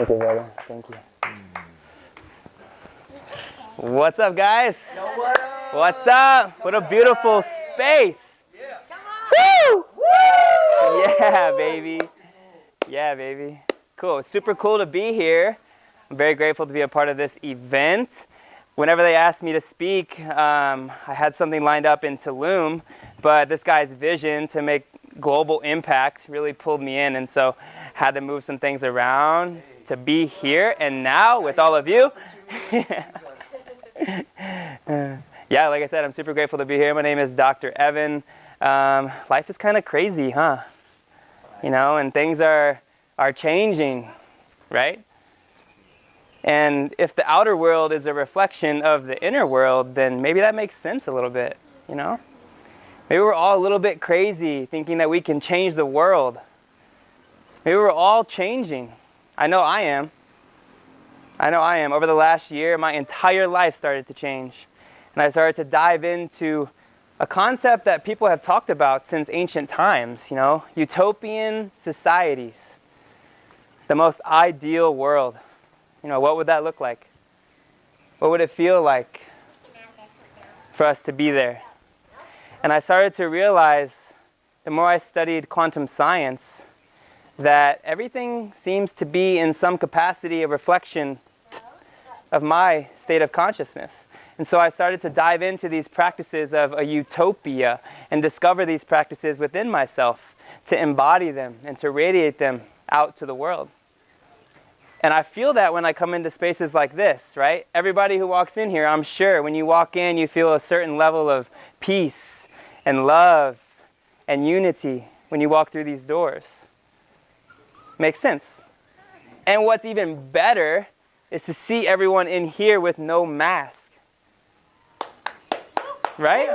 Thank you, brother. Thank you. What's up, guys? Yo, what up? What's up? What a beautiful space. Yeah. Woo! Yeah, baby. Yeah, baby. Cool. It's super cool to be here. I'm very grateful to be a part of this event. Whenever they asked me to speak, I had something lined up in Tulum, but this guy's vision to make global impact really pulled me in, and so had to move some things around to be here and now with all of you. Yeah, like I said, I'm super grateful to be here. My name is Dr. Evan. Life is kind of crazy, huh? You know, and things are changing, right? And if the outer world is a reflection of the inner world, then maybe that makes sense a little bit, you know? Maybe we're all a little bit crazy thinking that we can change the world. Maybe we're all changing. I know I am. Over the last year, my entire life started to change. And I started to dive into a concept that people have talked about since ancient times, you know, utopian societies. The most ideal world. You know, what would that look like? What would it feel like for us to be there? And I started to realize, the more I studied quantum science, that everything seems to be in some capacity a reflection of my state of consciousness. And so I started to dive into these practices of a utopia and discover these practices within myself, to embody them and to radiate them out to the world. And I feel that when I come into spaces like this, right? Everybody who walks in here, I'm sure when you walk in, you feel a certain level of peace and love and unity when you walk through these doors. Makes sense. And what's even better is to see everyone in here with no mask. Right?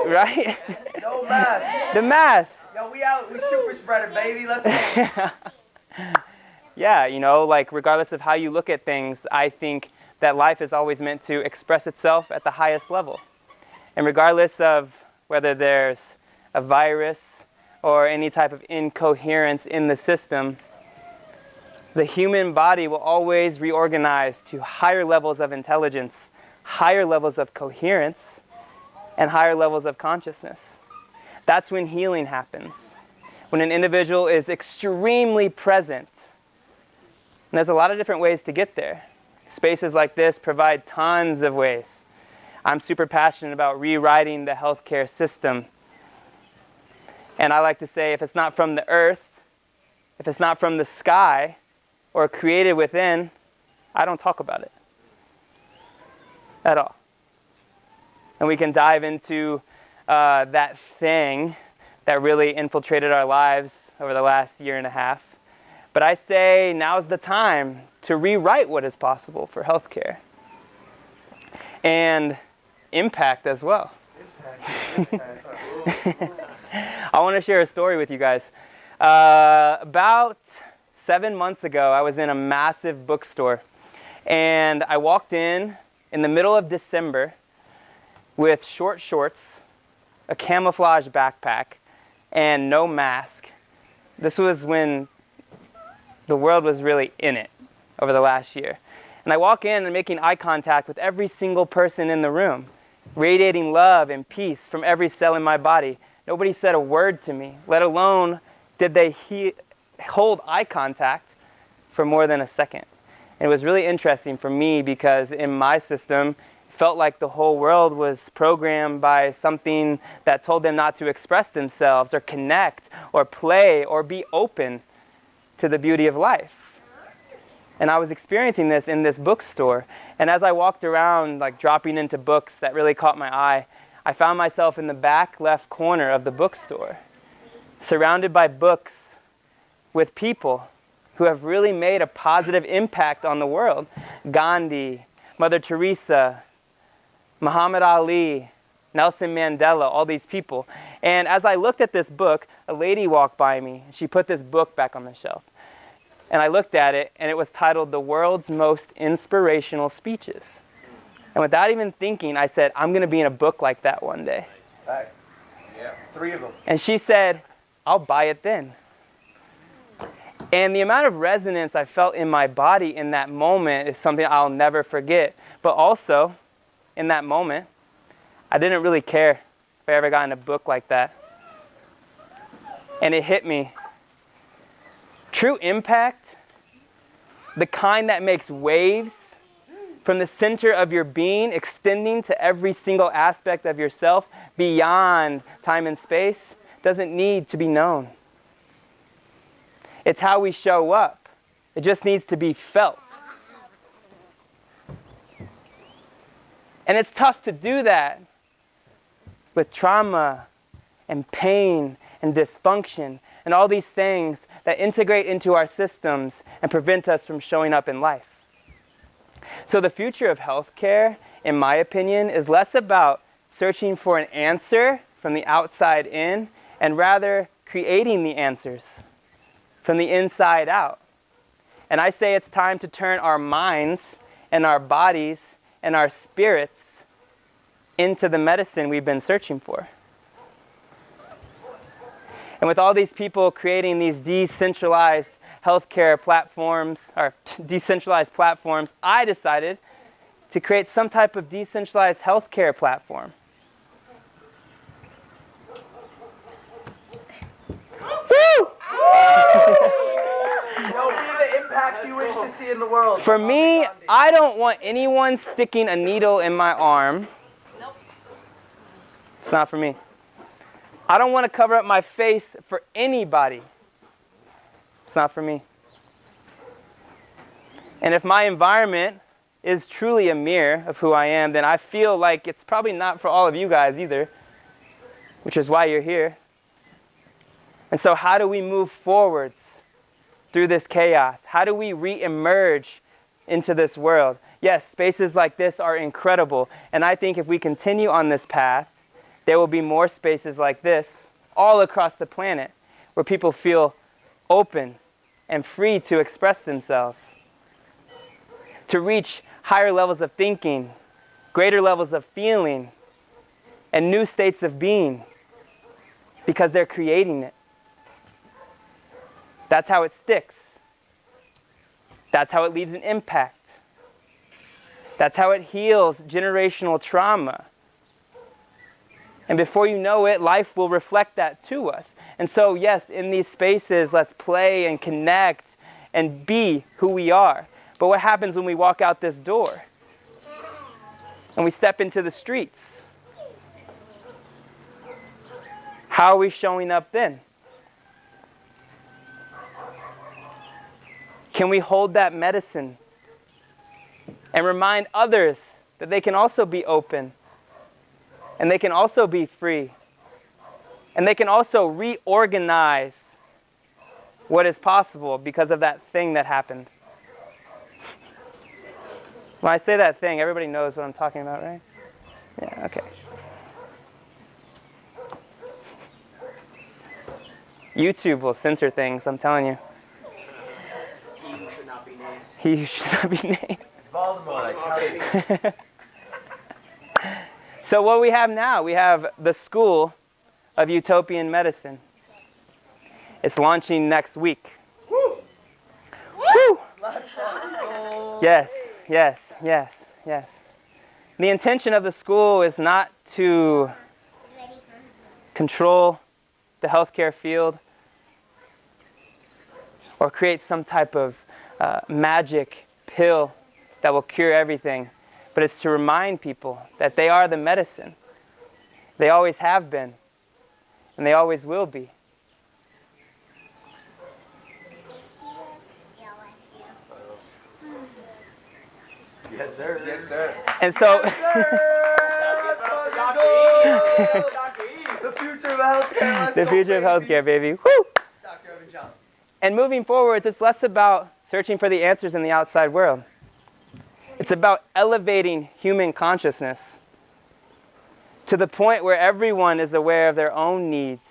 Right? No mask. The mask. Yo, we out. We super spreader, baby. Let's go. Yeah, you know, like regardless of how you look at things, I think that life is always meant to express itself at the highest level. And regardless of whether there's a virus or any type of incoherence in the system, the human body will always reorganize to higher levels of intelligence, higher levels of coherence, and higher levels of consciousness. That's when healing happens. When an individual is extremely present. And there's a lot of different ways to get there. Spaces like this provide tons of ways. I'm super passionate about rewriting the healthcare system. And I like to say, if it's not from the earth, if it's not from the sky, or created within, I don't talk about it at all. And we can dive into that thing that really infiltrated our lives over the last year and a half. But I say now's the time to rewrite what is possible for healthcare. And impact as well. I want to share a story with you guys. About 7 months ago, I was in a massive bookstore. And I walked in the middle of December with short shorts, a camouflage backpack, and no mask. This was when the world was really in it over the last year. And I walk in and making eye contact with every single person in the room, radiating love and peace from every cell in my body. Nobody said a word to me, let alone did they hold eye contact for more than a second. And it was really interesting for me because in my system, it felt like the whole world was programmed by something that told them not to express themselves or connect or play or be open to the beauty of life. And I was experiencing this in this bookstore. And as I walked around, like dropping into books that really caught my eye, I found myself in the back left corner of the bookstore, surrounded by books with people who have really made a positive impact on the world. Gandhi, Mother Teresa, Muhammad Ali, Nelson Mandela, all these people. And as I looked at this book, a lady walked by me, and she put this book back on the shelf. And I looked at it, and it was titled The World's Most Inspirational Speeches. And without even thinking, I said, I'm going to be in a book like that one day. Nice. Yeah, 3 of them. And she said, I'll buy it then. And the amount of resonance I felt in my body in that moment is something I'll never forget. But also, in that moment, I didn't really care if I ever got in a book like that. And it hit me. True impact, the kind that makes waves from the center of your being, extending to every single aspect of yourself beyond time and space, doesn't need to be known. It's how we show up. It just needs to be felt. And it's tough to do that with trauma and pain and dysfunction and all these things that integrate into our systems and prevent us from showing up in life. So the future of healthcare, in my opinion, is less about searching for an answer from the outside in and rather creating the answers from the inside out. And I say it's time to turn our minds and our bodies and our spirits into the medicine we've been searching for. And with all these people creating these decentralized healthcare platforms, or decentralized platforms, I decided to create some type of decentralized healthcare platform. Woo! Yo, be the impact you wish to see in the world. For me, I don't want anyone sticking a needle in my arm. Nope. It's not for me. I don't want to cover up my face for anybody. It's not for me. And if my environment is truly a mirror of who I am, then I feel like it's probably not for all of you guys either, which is why you're here. And so how do we move forwards through this chaos? How do we re-emerge into this world? Yes, spaces like this are incredible. And I think if we continue on this path, there will be more spaces like this all across the planet where people feel open and free to express themselves, to reach higher levels of thinking, greater levels of feeling, and new states of being because they're creating it. That's how it sticks. That's how it leaves an impact. That's how it heals generational trauma. And before you know it, life will reflect that to us. And so, yes, in these spaces, let's play and connect and be who we are. But what happens when we walk out this door and we step into the streets? How are we showing up then? Can we hold that medicine and remind others that they can also be open, and they can also be free, and they can also reorganize what is possible because of that thing that happened? When I say that thing, everybody knows what I'm talking about, right? Yeah, okay. YouTube will censor things, I'm telling you. He who should not be named. He who should not be named. Voldemort, I tell you. So what we have now, we have the School of Utopian Medicine. It's launching next week. Woo! Woo! Let's go. Yes, yes, yes, yes. The intention of the school is not to control the healthcare field or create some type of magic pill that will cure everything, but it's to remind people that they are the medicine. They always have been, and they always will be. Yes, sir. Yes, sir. And so, The future of healthcare. Let's the go, future of baby. healthcare, baby. Woo! Dr. Evan Johnson. And moving forwards, it's less about searching for the answers in the outside world. It's about elevating human consciousness to the point where everyone is aware of their own needs,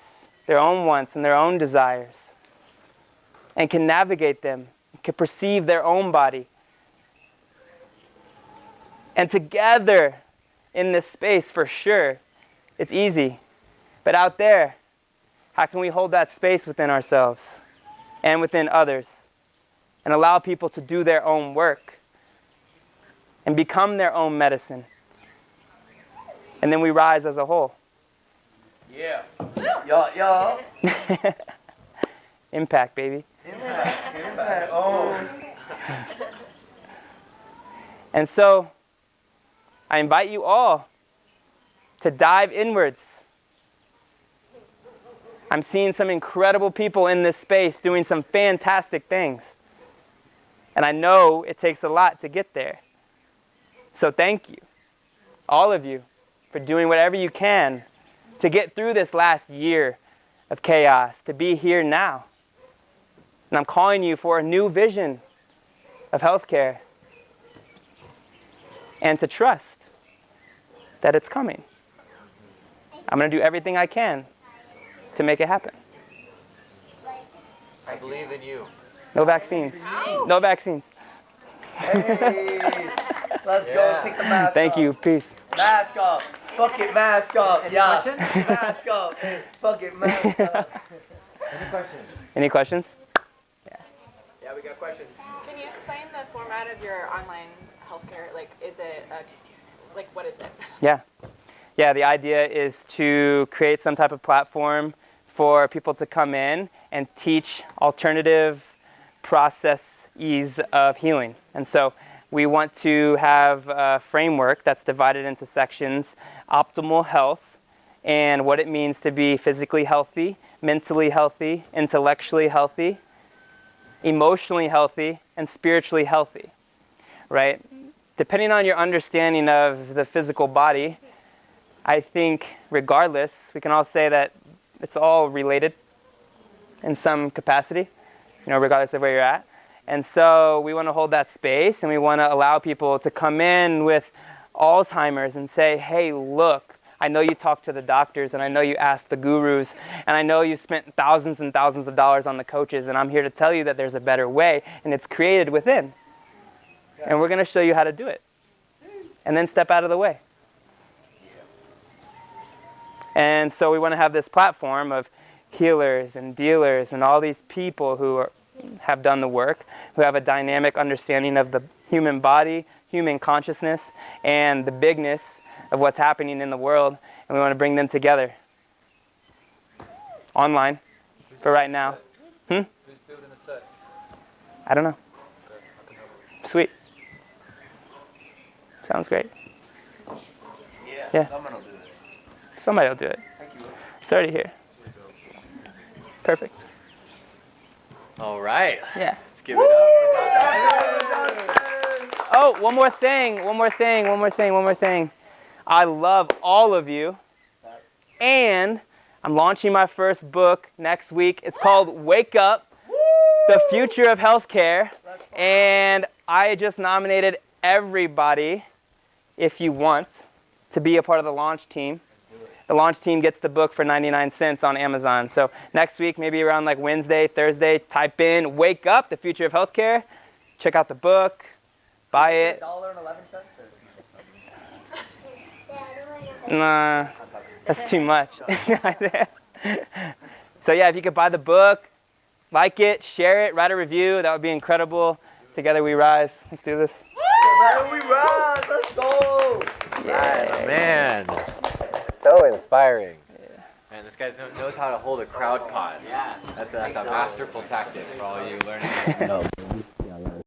their own wants, and their own desires, and can navigate them, can perceive their own body. And together in this space, for sure, it's easy. But out there, how can we hold that space within ourselves? and within others, and allow people to do their own work and become their own medicine. And then we rise as a whole. Yeah. Yeah. Impact, baby. Impact. Oh. And so, I invite you all to dive inwards. I'm seeing some incredible people in this space doing some fantastic things. And I know it takes a lot to get there. So thank you, all of you, for doing whatever you can to get through this last year of chaos, to be here now. And I'm calling you for a new vision of healthcare and to trust that it's coming. I'm going to do everything I can to make it happen. I believe in you. No vaccines. No vaccines. Hey. Let's go. Take the mask Thank off. you. Peace. Mask off. Fuck it, mask off. Any Yeah. questions? Mask off. Fuck it, mask off. Any questions? Any questions? Yeah, we got questions. Can you explain the format of your online healthcare? Like, is it what is it? Yeah, the idea is to create some type of platform for people to come in and teach alternative processes of healing. And so we want to have a framework that's divided into sections: optimal health and what it means to be physically healthy, mentally healthy, intellectually healthy, emotionally healthy, and spiritually healthy, right? Depending on your understanding of the physical body, I think regardless, we can all say that it's all related in some capacity, regardless of where you're at. And so we want to hold that space, and we want to allow people to come in with Alzheimer's and say, hey, look, I know you talked to the doctors, and I know you asked the gurus, and I know you spent thousands and thousands of dollars on the coaches, and I'm here to tell you that there's a better way, and it's created within. And we're going to show you how to do it. And then step out of the way. And so we want to have this platform of healers and dealers and all these people who have done the work, who have a dynamic understanding of the human body, human consciousness, and the bigness of what's happening in the world. And we want to bring them together. Online, for right now. Who's building the tech? I don't know. Sweet. Sounds great. Yeah. Someone will do this. Somebody will do it. Thank you. It's already here. Perfect. All right. Yeah. Let's give it up. Oh, one more thing. I love all of you. And I'm launching my first book next week. It's called Wake Up, The Future of Healthcare. And I just nominated everybody, if you want, to be a part of the launch team. The launch team gets the book for 99 cents on Amazon. So next week, maybe around like Wednesday, Thursday, type in Wake Up, The Future of Healthcare. Check out the book. Buy it. $1.11. Nah, that's too much. So yeah, if you could buy the book, like it, share it, write a review, that would be incredible. Together we rise. Let's do this. Together we rise. Let's go. Yeah. Man. So inspiring. Man, this guy knows how to hold a crowd pause. Yeah. That's a masterful tactic for all you learning.